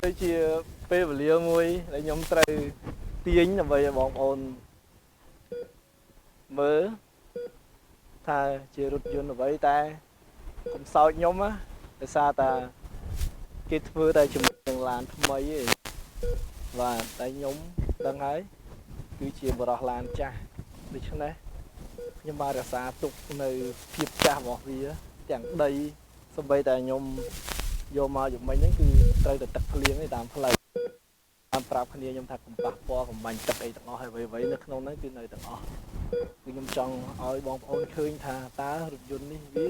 ដូចជាពេលវេលាមួយដែលខ្ញុំត្រូវទាញដើម្បីឲ្យបងប្អូនមើលថាជារថយន្តអ្វីតែកុំសោចខ្ញុំណាដោយសារតែគេធ្វើតែជាមួយនឹងឡានថ្មីឯងបាទតែខ្ញុំដឹងហើយគឺជាបរិះឡានចាស់ដូច្នេះខ្ញុំបានរក្សាទុកនៅភាពចាស់របស់វាទាំងដីសូម្បីតែខ្ញុំយកមកយមិញហ្នឹងគឺត្រូវតែទឹកភ្លៀងឯតាមផ្លូវបានប្រាប់គ្នាខ្ញុំថាកុំប៉ះពាល់កុំបាញ់ទឹកអីទាំងអស់ហើយអ្វីៗនៅក្នុងហ្នឹងគឺនៅទាំងអស់គឺខ្ញុំចង់ឲ្យបងប្អូនឃើញថាតើរថយន្តនេះវា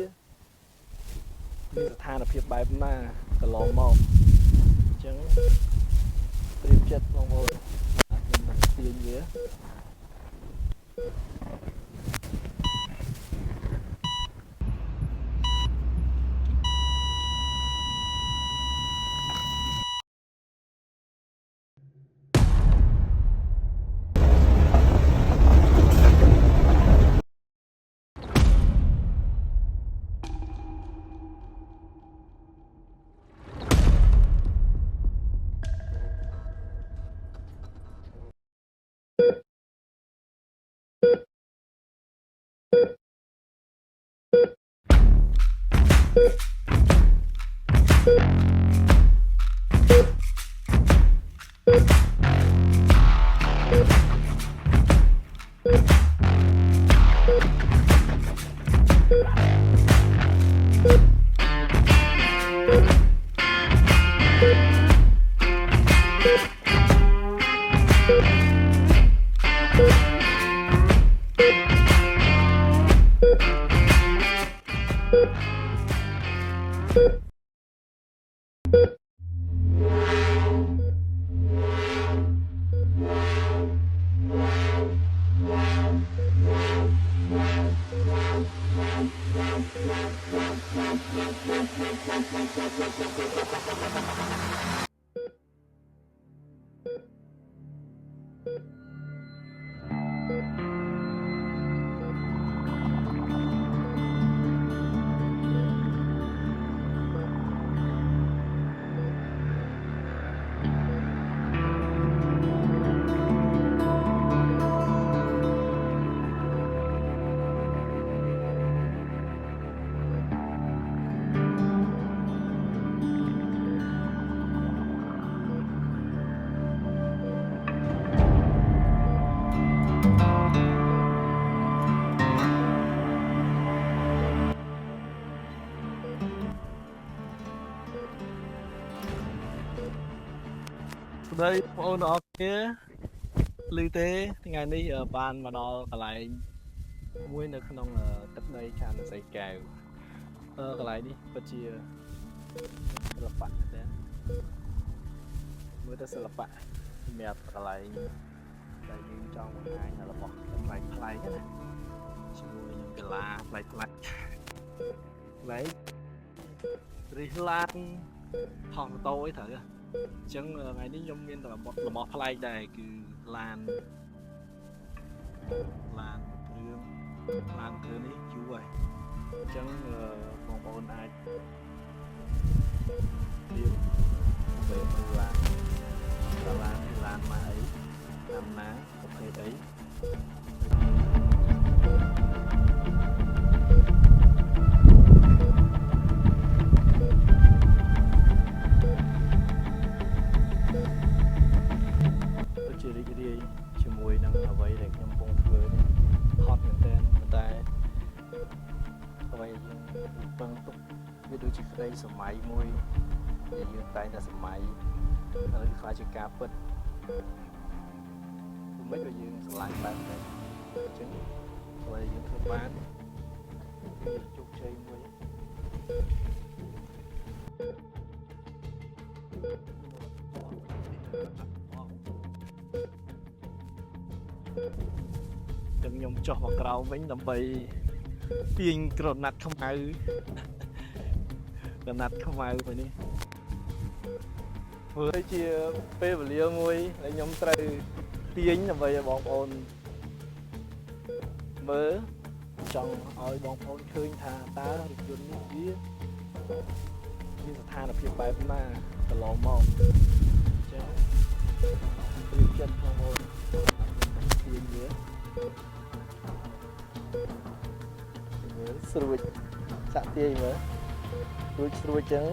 មានស្ថានភាពបែបណាកន្លងមកអញ្ចឹងព្រៀបចិត្តបងប្អូនខ្ញុំនឹងទាញវាស្ដីបងប្អូនអរគ្នាឮទេថ្ងៃនេះបានមកដល់កន្លែងមួយនៅក្នុងទឹកដីខណ្ឌសីកែវកន្លែងនេះពិតជាសិល្បៈដែរមើលទៅសិល្បៈសម្រាប់កន្លែងដែលយើងចង់បង្ហាញរបស់ផ្លែផ្លែណាជាមួយនឹងកីឡាផ្លែផ្លែរិះឡានហោះម៉ូតូអីត្រូវអញ្ចឹងថ្ងៃនេះខ្ញុំមានរបស់ប្លែកដែរគឺឡានគ្រឿងនេះយូរហើយអញ្ចឹងបងប្អូនអាចរៀបទៅមើលឡានគឺឡានម៉ាអីតាមណាប្រភេទអីជាមួយនឹងអ្វីដែលខ្ញុំកំពុងធ្វើនេះហត់មែនតើតែអ្វីយើងពឹងទុកវាដូចជាក្តីសម័យមួយដែលយើងតែងតែសម័យហើយខ្លាចជាការពិតមិនដូចយើងឆ្លាញ់បែបហ្នឹងអញ្ចឹងអ្វីយើងធ្វើបានគឺជោគជ័យមួយខ្ញុំចុះមកក្រោមវិញដើម្បីទាញក្រណាត់ខ្មៅមួយនេះធ្វើជាពេលវេលាមួយដែលខ្ញុំត្រូវទាញដើម្បីឲ្យបងប្អូនមើលចង់ឲ្យបងប្អូនឃើញថាតើរថយន្តនេះវាមានស្ថានភាពបែបណាក ឡងមកចឹងរៀបចិត្តក្នុងអូនមិនទាញវាមើលស្រួចចាក់ទាញមើលស្រួចចឹង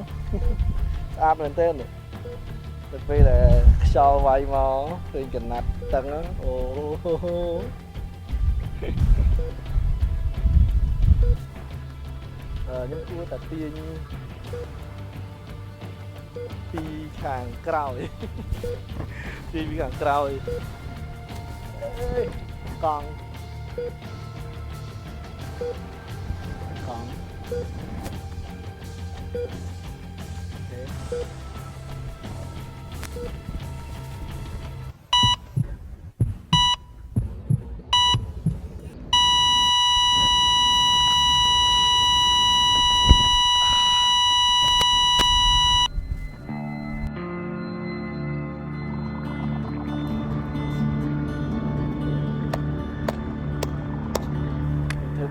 ស្អាតមែនទែនទៅពេលដែលខ្យល់វាយមកឃើញកណាត់តឹងអូខ្ញុំគួរតែទាញពីខាងក្រោយទាញពីខាងក្រោយកង់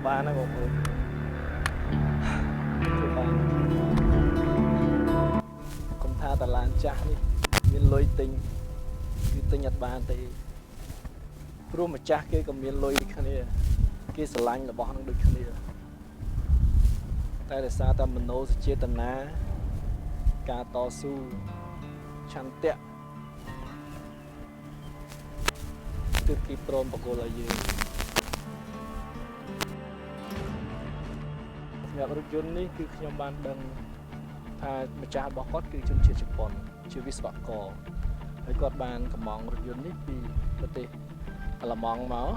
បានណាបងប្អូនគុំថាតាឡានចាស់នេះមានលុយទិញគឺទិញអត់បានទេព្រោះម្ចាស់គេក៏មានលុយដូចគ្នាគេស្រឡាញ់របស់នឹងដូចគ្នាតែដោយសារតែមនោសញ្ចេតនាការតស៊ូឆន្ទៈទើបគេព្រមបកគោលឲ្យយើងសម្រាប់រថយន្តនេះគឺខ្ញុំបានដឹងថាម្ចាស់របស់គាត់គឺជនជាតិជប៉ុនជាវិស្វករហើយគាត់បានកម្មង់រថយន្តនេះពីប្រទេសអាល្លឺម៉ង់មក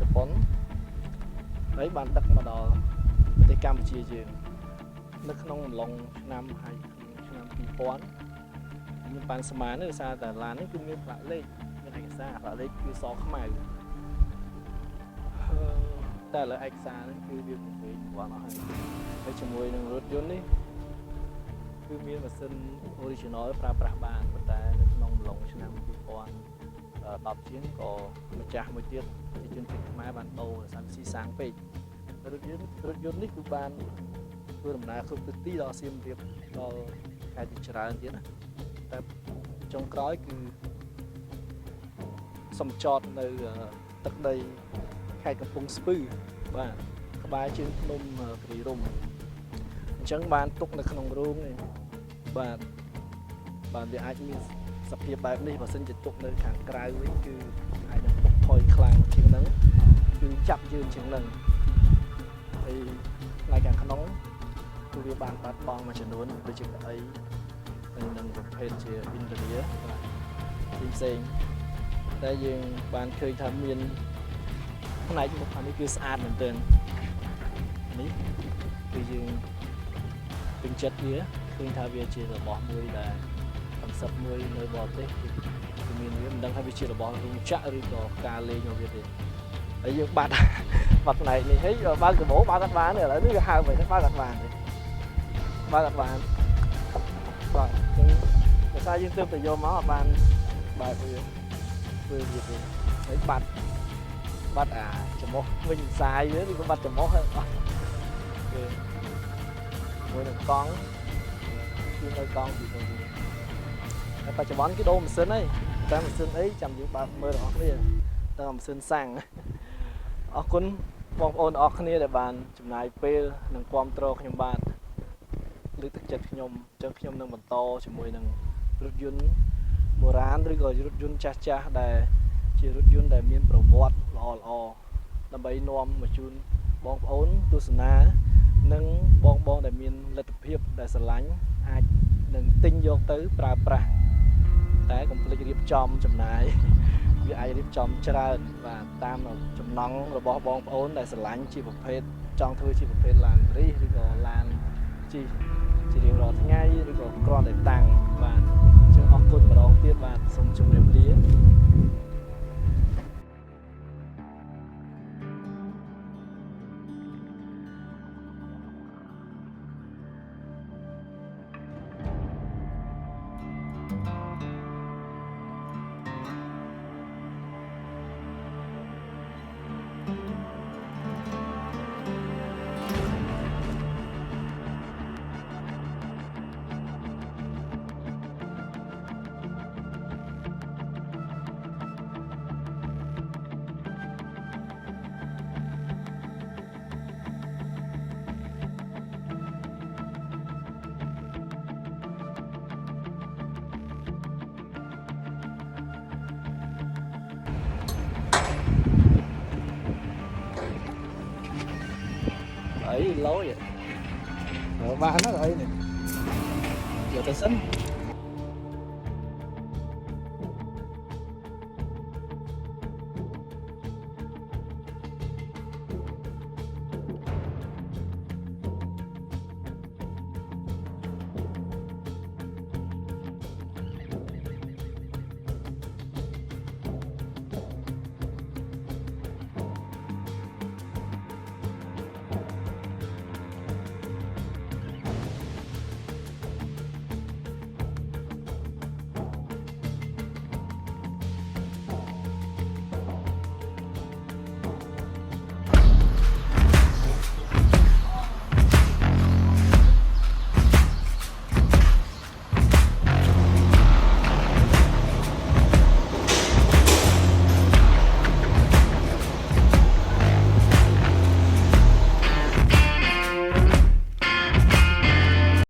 ជប៉ុនហើយបានដឹកមកដល់ប្រទេសកម្ពុជាយើងនៅក្នុងអំឡុងឆ្នាំ2000ខ្ញុំបានស្មានដោយសារតែឡាននេះគឺមានផ្លាកលេខមានឯកសារផ្លាកលេខគឺសខ្មៅតែលើឯកសារនេះគឺវាពង្រីកវត្តអស់ហើយជាមួយនឹងរថយន្តនេះគឺមានម៉ាស៊ីន original ប្រើប្រាស់បានប៉ុន្តែនៅក្នុងអំឡុងឆ្នាំ2010ជាងក៏ម្ចាស់មួយទៀតជាជនជាតិខ្មែរបានដូរសាំស៊ីសាំងពេករថយន្តនេះគឺបានធ្វើដំណើរគ្រប់ទិសទីដល់សៀមរាបដល់ខេត្តជាច្រើនទៀតណាតែចុងក្រោយគឺសំចតនៅទឹកដីខេត្តកំពង់ស្ពឺបាទក្បែរជើងភ្នំគិរីរម្យអញ្ចឹងបានទុកនៅក្នុងរោងនេះបាទវាអាចមានសភាពបែបនេះបើសិនជាទុកនៅខាងក្រៅវិញគឺអាចនឹងពុកផុយខ្លាំងជាងហ្នឹងគឺចាប់យើងជាងហ្នឹងហើយផ្នែកខាងក្នុងគឺវាបានបាត់បង់មួយចំនួនដូចជាកៅអីហើយនឹងប្រភេទជាអ៊ីនធឺនីបាទផ្សេងតែយើងបានឃើញថាមានផ្នែកមុខខាងនេះគឺស្អាតមែនទែននេះគឺយើងពេញចិត្តវាឃើញថាវាជារបស់មួយដែលកំសត់មួយនៅបរទេសគឺមានវាមិនដឹងថាវាជារបស់រោងចក្រឬក៏ការលេងរបស់វាទេហើយយើងបាត់ផ្នែកនេះហើយបើកដំបូងបើកអត់បានទេឥឡូវនេះវាហៅវិញបើកអត់បានទេបើកអត់បានបាទអញ្ចឹងដោយសារយើងទើបតែយកមកអត់បានបើកវាធ្វើវាទេហើយបាត់អាចំោះវិញផ្សាយវាឬក៏បាត់ចំោះហើយអត់គេមួយនឹងកង់គឺនៅកង់ពីទៅវិញតែបច្ចុប្បន្នគេដូរម៉ាស៊ីនហើយតែម៉ាស៊ីនអីចាំយើងបើកមើលរបស់គ្នាតើម៉ាស៊ីនសាំងអរគុណបងប្អូនអរគ្នាដែលបានចំណាយពេលនិងគាំទ្រខ្ញុំបាទលើកទឹកចិត្តខ្ញុំអញ្ចឹងខ្ញុំនឹងបន្តជាមួយនឹងរថយន្តបុរាណឬក៏រថយន្តចាស់ដែលជារថយន្តដែលមានប្រវត្តិល្អដើម្បីនាំមកជូនបងប្អូនទស្សនានិងបងដែលមានលទ្ធភាពដែលស្រឡាញ់អាចនឹងទិញយកទៅប្រើប្រាស់តែកុំភ្លេចរៀបចំចំណាយវាអាចរៀបចំច្រើនបាទតាមចំណង់របស់បងប្អូនដែលស្រឡាញ់ជាប្រភេទចង់ធ្វើជាប្រភេទឡានរីសឬក៏ឡានជិះជារៀងរាល់ថ្ងៃឬក៏គ្រាន់តែតាំងបាទអញ្ចឹងអរគុណម្ដងទៀតបាទសូមជម្រាបលា ấy lối vậy. Bạn nó rồi này. Giờ ta xin.